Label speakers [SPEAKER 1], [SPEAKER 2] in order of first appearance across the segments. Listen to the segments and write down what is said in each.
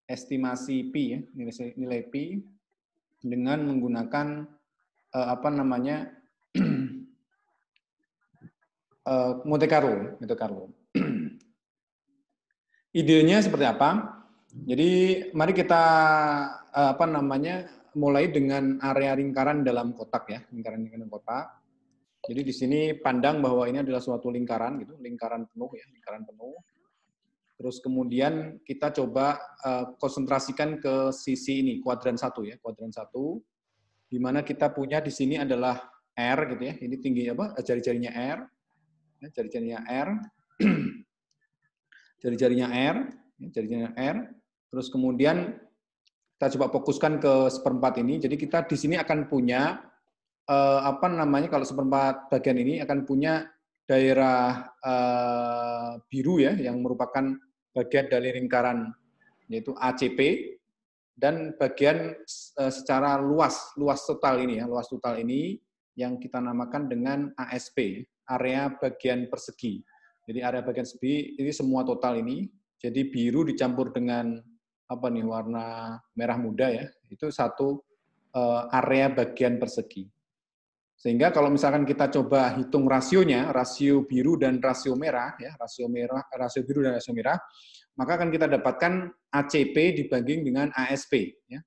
[SPEAKER 1] estimasi Pi ya, nilai Pi dengan menggunakan apa namanya Monte Carlo, Monte Carlo. Idenya seperti apa? Jadi mari kita apa namanya mulai dengan area lingkaran dalam kotak ya, lingkaran kotak. Jadi di sini pandang bahwa ini adalah suatu lingkaran gitu, lingkaran penuh ya, lingkaran penuh. Terus kemudian kita coba konsentrasikan ke sisi ini, kuadran 1 ya, kuadran 1, di mana kita punya di sini adalah R gitu ya. Ini tinggi apa? Jari-jarinya R. Ya, jari-jarinya R. Jari-jarinya R, jari-jarinya R. Terus kemudian kita coba fokuskan ke seperempat ini. Jadi kita di sini akan punya apa namanya, kalau seperempat bagian ini akan punya daerah biru ya, yang merupakan bagian dari lingkaran yaitu ACP, dan bagian secara luas total ini ya, luas total ini yang kita namakan dengan ASP, area bagian persegi. Jadi area bagian persegi ini semua total ini, jadi biru dicampur dengan apa nih, warna merah muda ya, itu satu area bagian persegi. Sehingga kalau misalkan kita coba hitung rasionya, rasio biru dan rasio merah ya, rasio biru dan rasio merah, maka akan kita dapatkan ACP dibanding dengan ASP ya.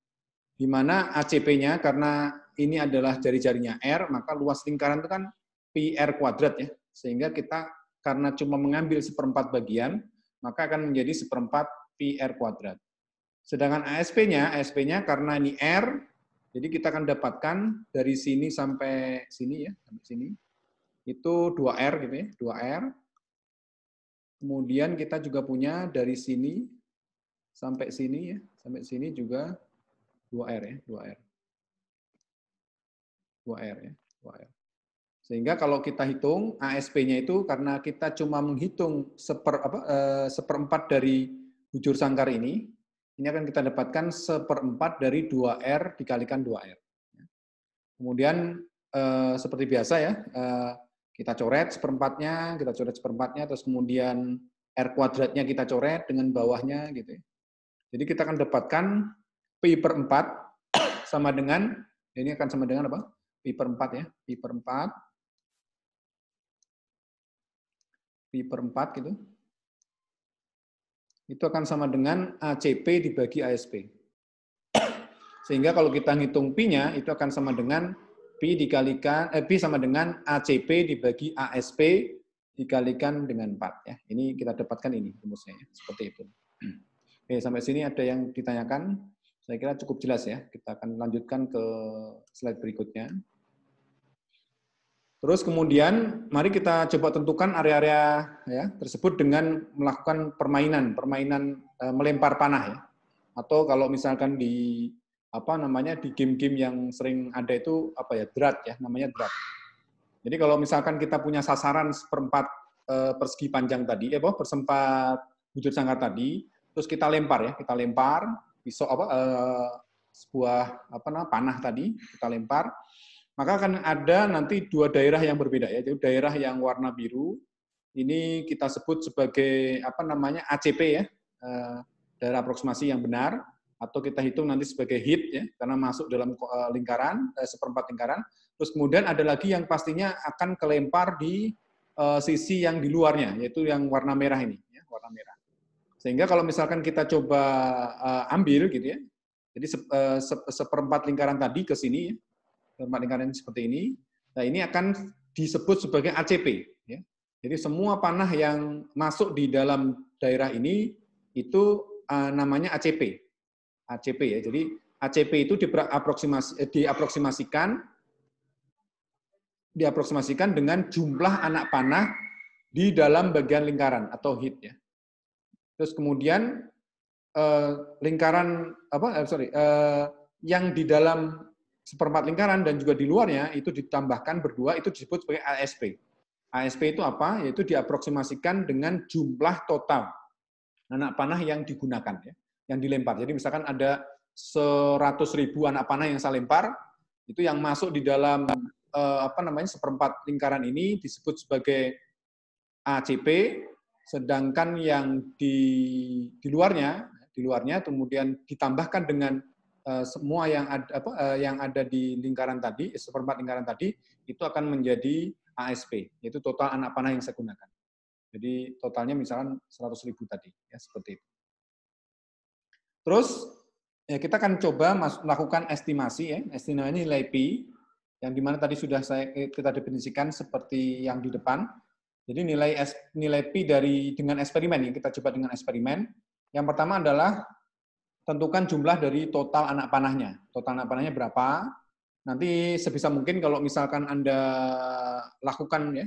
[SPEAKER 1] Di mana ACP-nya karena ini adalah jari-jarinya R, maka luas lingkaran itu kan PR kuadrat ya. Sehingga kita karena cuma mengambil seperempat bagian, maka akan menjadi seperempat PR kuadrat. Sedangkan ASP-nya karena ini R, jadi kita akan dapatkan dari sini sampai sini ya, sampai sini. Itu 2R gitu ya, 2R. Kemudian kita juga punya dari sini sampai sini ya, sampai sini juga 2R ya, 2R. 2R ya, 2R. Sehingga kalau kita hitung ASP-nya itu karena kita cuma menghitung seperempat dari bujur sangkar ini akan kita dapatkan seperempat dari 2R dikalikan 2R. Kemudian seperti biasa ya, kita coret seperempatnya, terus kemudian R kuadratnya kita coret dengan bawahnya gitu ya. Jadi kita akan dapatkan Pi per 4 sama dengan, ini akan sama dengan apa? Pi per 4 ya, Pi per 4. Pi per 4 gitu. Itu akan sama dengan ACP dibagi ASP. Sehingga kalau kita ngitung Pi-nya, itu akan sama dengan Pi dikalikan, Pi sama dengan ACP dibagi ASP dikalikan dengan 4. Ya. Ini kita dapatkan ini rumusnya, ya. Seperti itu. Oke, sampai sini ada yang ditanyakan? Saya kira cukup jelas ya. Kita akan lanjutkan ke slide berikutnya. Terus kemudian mari kita coba tentukan area-area ya tersebut dengan melakukan permainan melempar panah ya. Atau kalau misalkan di apa namanya di game-game yang sering ada itu apa ya, drat ya, namanya drat. Jadi kalau misalkan kita punya sasaran seperempat persegi panjang tadi, persempat bujur sangkar tadi, terus kita lempar ya, pisau sebuah panah tadi kita lempar, maka akan ada nanti dua daerah yang berbeda ya. Jadi daerah yang warna biru ini kita sebut sebagai ACP ya, daerah aproksimasi yang benar, atau kita hitung nanti sebagai hit ya, karena masuk dalam lingkaran, seperempat lingkaran. Terus kemudian ada lagi yang pastinya akan kelempar di sisi yang di luarnya, yaitu yang warna merah ini, ya, warna merah. Sehingga kalau misalkan kita coba ambil gitu ya, jadi seperempat lingkaran tadi ke sini, ya, seperempat lingkaran seperti ini, nah ini akan disebut sebagai ACP. Ya. Jadi semua panah yang masuk di dalam daerah ini itu namanya ACP. ACP ya. Jadi ACP itu diaproksimasikan dengan jumlah anak panah di dalam bagian lingkaran atau hit ya. Terus kemudian lingkaran yang di dalam seperempat lingkaran dan juga di luarnya itu ditambahkan berdua, itu disebut sebagai ASP. ASP itu apa? Yaitu diaproksimasikan dengan jumlah total anak panah yang digunakan ya, yang dilempar. Jadi misalkan ada 100.000 anak panah yang saya lempar, itu yang masuk di dalam seperempat lingkaran ini disebut sebagai ACP, sedangkan yang di luarnya di luarnya, kemudian ditambahkan dengan semua yang ada di lingkaran tadi, seperempat lingkaran tadi, itu akan menjadi ASP, yaitu total anak panah yang saya gunakan. Jadi totalnya misalkan 100.000 tadi, ya seperti itu. Terus ya kita akan coba melakukan estimasi, ya, estimasi nilai Pi, yang dimana tadi sudah kita definisikan seperti yang di depan. Jadi nilai Pi dengan eksperimen, kita coba dengan eksperimen. Yang pertama adalah tentukan jumlah dari total anak panahnya. Total anak panahnya berapa? Nanti sebisa mungkin kalau misalkan Anda lakukan ya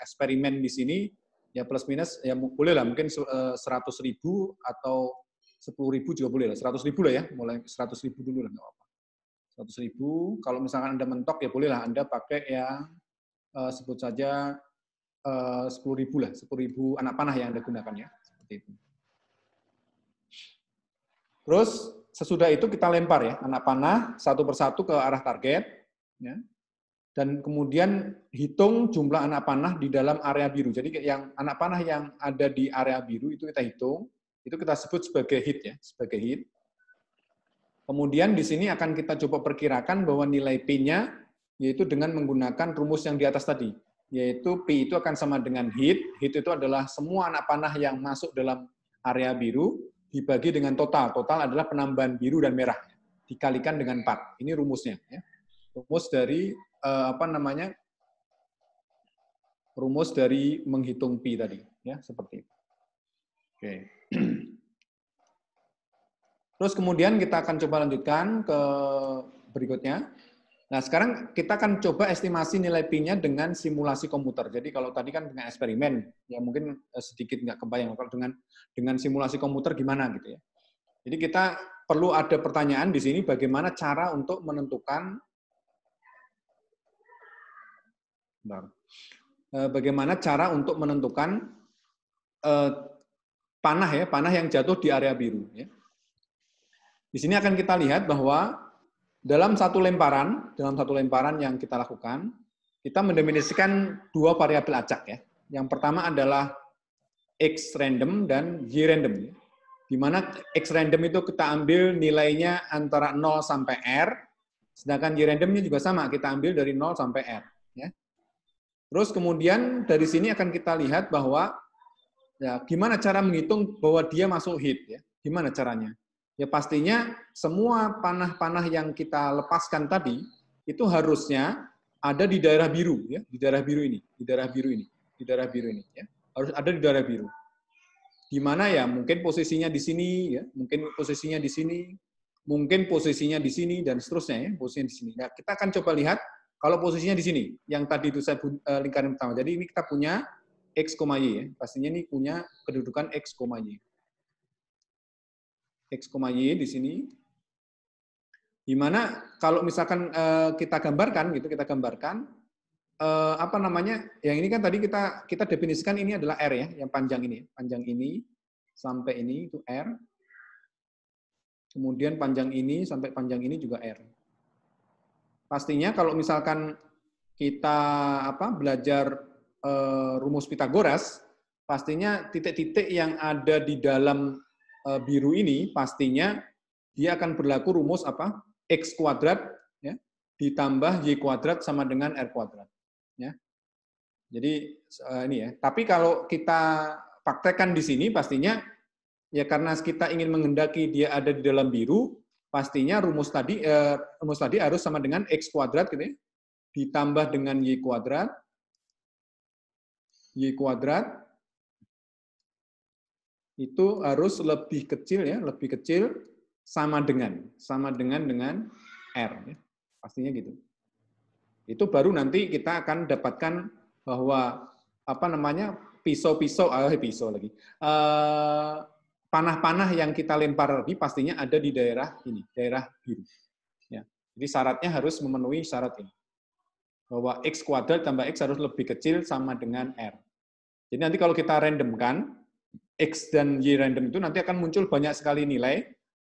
[SPEAKER 1] eksperimen di sini, ya plus minus, ya boleh lah, mungkin 100.000 atau 10.000 juga boleh lah. 100.000 lah ya, mulai 100.000 dulu lah, nggak apa-apa. 100.000, kalau misalkan Anda mentok ya bolehlah Anda pakai yang sebut saja 10.000 lah, 10.000 anak panah yang Anda gunakan ya, seperti itu. Terus sesudah itu kita lempar ya anak panah satu persatu ke arah target, ya. Dan kemudian hitung jumlah anak panah di dalam area biru. Jadi yang anak panah yang ada di area biru itu kita hitung, itu kita sebut sebagai hit ya, sebagai hit. Kemudian di sini akan kita coba perkirakan bahwa nilai P-nya yaitu dengan menggunakan rumus yang di atas tadi, yaitu P itu akan sama dengan hit. Hit itu adalah semua anak panah yang masuk dalam area biru dibagi dengan total. Total adalah penambahan biru dan merah dikalikan dengan 4. Ini rumusnya ya. Rumus dari rumus dari menghitung Pi tadi ya, seperti itu. Oke. Terus kemudian kita akan coba lanjutkan ke berikutnya. Nah, sekarang kita akan coba estimasi nilai Pi-nya dengan simulasi komputer. Jadi kalau tadi kan dengan eksperimen, ya mungkin sedikit nggak kebayang. Kalau dengan simulasi komputer gimana gitu ya. Jadi kita perlu ada pertanyaan di sini, bagaimana cara untuk menentukan panah yang jatuh di area biru. Ya. Di sini akan kita lihat bahwa dalam satu lemparan yang kita lakukan, kita mendefinisikan dua variabel acak ya. Yang pertama adalah X random dan Y random. Di mana X random itu kita ambil nilainya antara 0 sampai R, sedangkan Y randomnya juga sama, kita ambil dari 0 sampai R. Ya. Terus kemudian dari sini akan kita lihat bahwa ya, gimana cara menghitung bahwa dia masuk hit. Ya. Gimana caranya? Ya pastinya semua panah-panah yang kita lepaskan tadi itu harusnya ada di daerah biru ya, di daerah biru ini, ya. Harus ada di daerah biru. Di mana ya mungkin posisinya di sini ya, mungkin posisinya di sini, mungkin posisinya di sini dan seterusnya ya, posisinya di sini. Nah, kita akan coba lihat kalau posisinya di sini, yang tadi itu saya lingkaran pertama. Jadi ini kita punya X, Y ya. Pastinya ini punya kedudukan X, Y. X, Y di sini. Di mana kalau misalkan kita gambarkan yang ini kan tadi kita definisikan ini adalah R ya, yang panjang ini sampai ini itu R. Kemudian panjang ini sampai panjang ini juga R. Pastinya kalau misalkan kita belajar rumus Pitagoras, pastinya titik-titik yang ada di dalam biru ini pastinya dia akan berlaku rumus X kuadrat ya, ditambah Y kuadrat sama dengan R kuadrat. Ya. Jadi ini ya. Tapi kalau kita praktekkan di sini pastinya ya karena kita ingin menghendaki dia ada di dalam biru, pastinya rumus tadi harus sama dengan X kuadrat gitu ya, ditambah dengan Y kuadrat itu harus lebih kecil ya, sama dengan R ya. Pastinya gitu. Itu baru nanti kita akan dapatkan bahwa panah-panah yang kita lempar tadi pastinya ada di daerah ini, daerah biru. Ya. Jadi syaratnya harus memenuhi syarat ini. Bahwa X kuadrat tambah X harus lebih kecil sama dengan R. Jadi nanti kalau kita randomkan, X dan Y random itu nanti akan muncul banyak sekali nilai.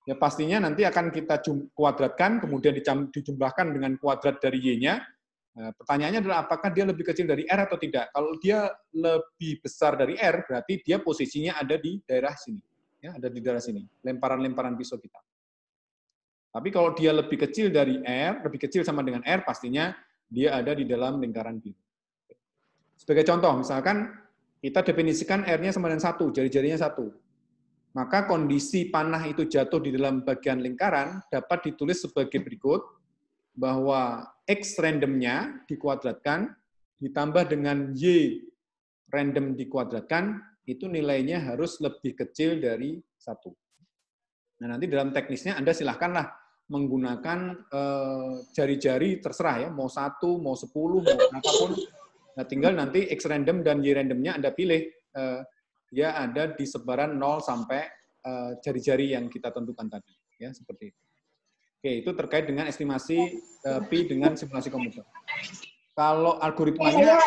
[SPEAKER 1] Ya pastinya nanti akan kita kuadratkan, kemudian dijumlahkan dengan kuadrat dari Y-nya. Nah, pertanyaannya adalah apakah dia lebih kecil dari R atau tidak. Kalau dia lebih besar dari R, berarti dia posisinya ada di daerah sini. ya, ada di daerah sini, lemparan-lemparan pisau kita. Tapi kalau dia lebih kecil dari R, lebih kecil sama dengan R, pastinya dia ada di dalam lingkaran biru. Sebagai contoh, misalkan kita definisikan R-nya sama dengan 1, jari-jarinya 1. Maka kondisi panah itu jatuh di dalam bagian lingkaran dapat ditulis sebagai berikut, bahwa X randomnya dikuadratkan, ditambah dengan Y random dikuadratkan, itu nilainya harus lebih kecil dari 1. Nah, nanti dalam teknisnya Anda silahkanlah menggunakan jari-jari terserah ya, mau 1, mau 10, mau apapun. Nah, tinggal nanti X random dan Y randomnya Anda pilih, dia ada di sebaran 0 sampai jari-jari yang kita tentukan tadi. Ya, seperti itu. Oke, itu terkait dengan estimasi pi dengan simulasi komputer. Kalau algoritmanya,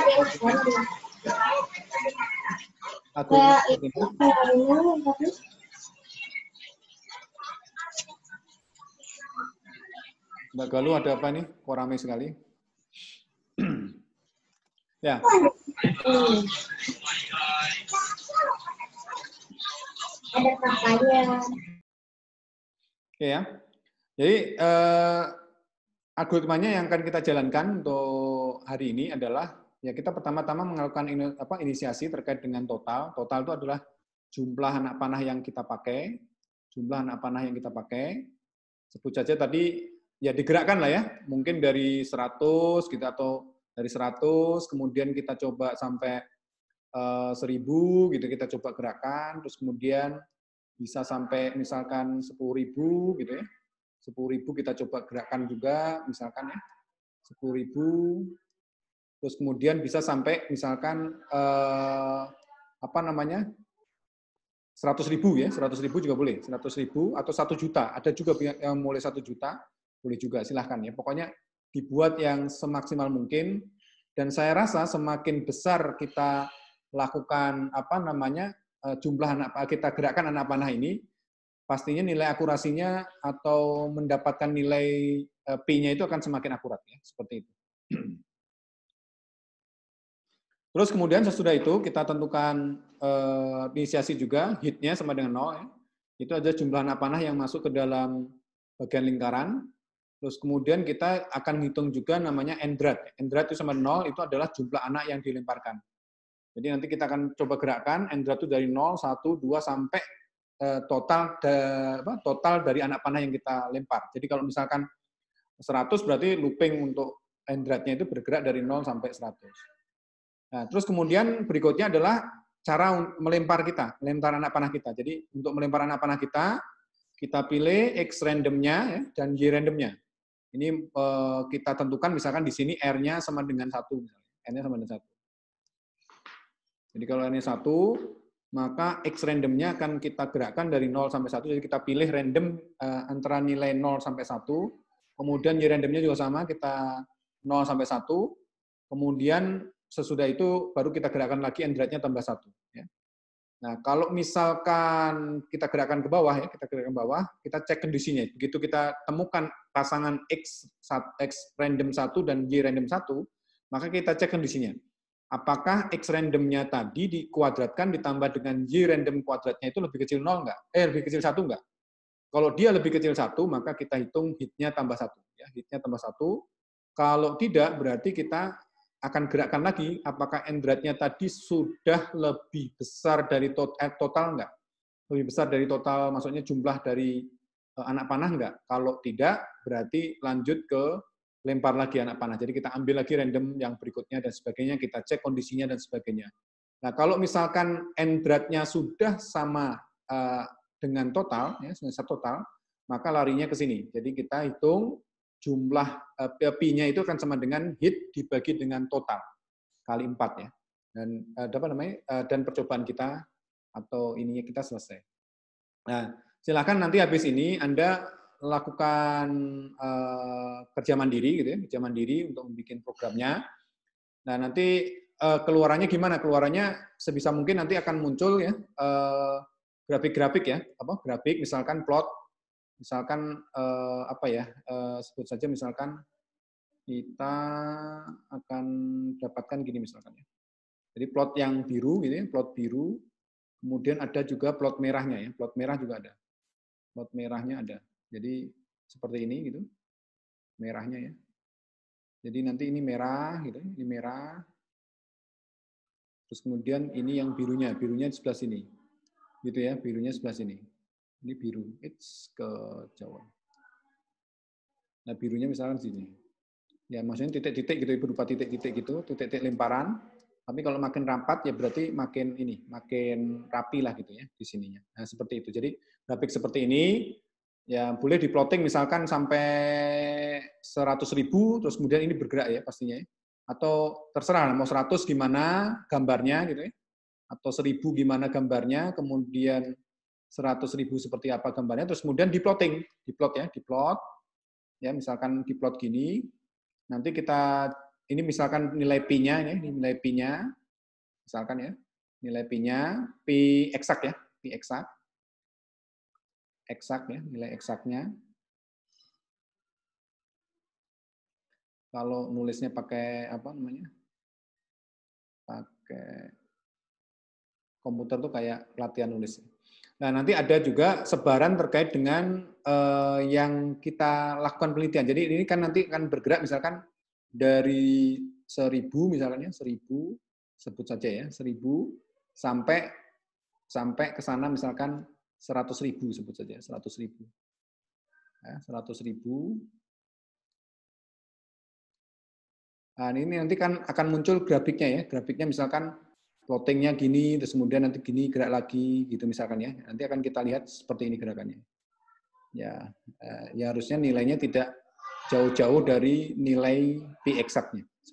[SPEAKER 1] Mbak Galuh ada apa nih? Kok ramai sekali? Ya.
[SPEAKER 2] Ada kampanye.
[SPEAKER 1] Oke ya. Jadi algoritmanya yang akan kita jalankan untuk hari ini adalah ya kita pertama-tama melakukan inisiasi terkait dengan total. Total itu adalah jumlah anak panah yang kita pakai, jumlah anak panah yang kita pakai. Sebut saja tadi ya digerakkan lah ya, mungkin dari 100 gitu atau dari 100 kemudian kita coba sampai 1000 gitu kita coba gerakan, terus kemudian bisa sampai misalkan 10.000 gitu ya. 10.000 kita coba gerakan juga misalkan ya. 10.000 terus kemudian bisa sampai misalkan apa namanya? 100.000 ya, 100.000 juga boleh, 100.000 atau 1 juta. Ada juga yang mulai 1 juta, boleh juga silahkan ya. Pokoknya dibuat yang semaksimal mungkin. Dan saya rasa semakin besar kita lakukan apa namanya jumlah anak kita gerakkan anak panah ini, pastinya nilai akurasinya atau mendapatkan nilai P-nya itu akan semakin akurat ya, seperti itu. Terus kemudian sesudah itu kita tentukan inisiasi juga, hit-nya sama dengan 0 ya. Itu aja jumlah anak panah yang masuk ke dalam bagian lingkaran. Terus kemudian kita akan hitung juga namanya endrat. Endrat itu sama 0, itu adalah jumlah anak yang dilemparkan. Jadi nanti kita akan coba gerakkan, endrat itu dari 0, 1, 2, sampai total dari anak panah yang kita lempar. Jadi kalau misalkan 100 berarti looping untuk endratnya itu bergerak dari 0 sampai 100. Nah, terus kemudian berikutnya adalah cara melempar kita, melempar anak panah kita. Jadi untuk melempar anak panah kita pilih X randomnya ya, dan Y randomnya. Ini kita tentukan misalkan di sini R-nya sama dengan 1. R-nya sama dengan 1. Jadi kalau R-nya 1, maka X randomnya akan kita gerakkan dari 0 sampai 1. Jadi kita pilih random antara nilai 0 sampai 1. Kemudian Y randomnya juga sama, kita 0 sampai 1. Kemudian sesudah itu baru kita gerakkan lagi endratnya tambah 1. Ya. Nah, kalau misalkan kita gerakkan ke bawah, ya, kita gerakkan ke bawah, kita cek kondisinya. Begitu kita temukan pasangan X random 1 dan Y random 1, maka kita cek kondisinya. Apakah X randomnya tadi dikuadratkan ditambah dengan Y random kuadratnya itu lebih kecil 0 enggak? Lebih kecil 1 enggak? Kalau dia lebih kecil 1, maka kita hitung hit-nya tambah 1. Ya, hit-nya tambah 1. Kalau tidak, berarti kita akan gerakkan lagi, apakah endratnya tadi sudah lebih besar dari total enggak? Lebih besar dari total, maksudnya jumlah dari anak panah enggak? Kalau tidak, berarti lanjut ke lempar lagi anak panah. Jadi kita ambil lagi random yang berikutnya dan sebagainya, kita cek kondisinya dan sebagainya. Nah, kalau misalkan endratnya sudah sama dengan total, ya, total, maka larinya ke sini. Jadi kita hitung jumlah P-nya itu akan sama dengan hit dibagi dengan total kali 4 ya. Dan apa namanya? Dan percobaan kita atau ininya kita selesai. Nah, silakan nanti habis ini Anda lakukan kerja mandiri gitu ya, kerja mandiri untuk membuat programnya. Nah, nanti keluarannya gimana? Keluarannya sebisa mungkin nanti akan muncul ya grafik-grafik ya, apa? Grafik misalkan plot. Misalkan apa ya, sebut saja misalkan kita akan dapatkan gini misalkan ya. Jadi plot yang biru gitu ya, plot biru. Kemudian ada juga plot merahnya ya, plot merah juga ada. Plot merahnya ada. Jadi seperti ini gitu, merahnya ya. Jadi nanti ini merah gitu, ini merah. Terus kemudian ini yang birunya di sebelah sini. Gitu ya, birunya sebelah sini. Ini biru, it's ke Jawa. Nah, birunya misalkan sini. Ya, maksudnya titik-titik gitu, berupa titik-titik gitu, titik-titik lemparan. Tapi kalau makin rapat ya berarti makin ini, makin rapi lah gitu ya di sininya. Nah, seperti itu. Jadi grafik seperti ini ya boleh diplotting misalkan sampai 100.000 terus kemudian ini bergerak ya pastinya ya. Atau terserah mau 100 gimana gambarnya gitu ya. Atau 1.000 gimana gambarnya, kemudian 100.000 seperti apa gambarnya, terus kemudian diplotting, diplot ya, diplot. Ya, misalkan diplot gini. Nanti kita ini misalkan nilai P-nya ini nilai P-nya. Misalkan ya, nilai P-nya, P eksak ya, P eksak. Eksak ya, nilai eksaknya. Kalau nulisnya pakai apa namanya? Pakai komputer tuh kayak pelatihan nulis. Nah, nanti ada juga sebaran terkait dengan yang kita lakukan penelitian. Jadi ini kan nanti akan bergerak misalkan dari 1.000 misalnya, 1.000 sebut saja ya, 1.000 sampai ke sana misalkan 100.000 sebut saja, 100.000. Ya, 100.000. Nah, ini nanti kan akan muncul grafiknya ya. Grafiknya misalkan plottingnya gini, terus kemudian nanti gini gerak lagi, gitu misalkan ya. Nanti akan kita lihat seperti ini gerakannya. Ya, ya harusnya nilainya tidak jauh-jauh dari nilai P eksaknya.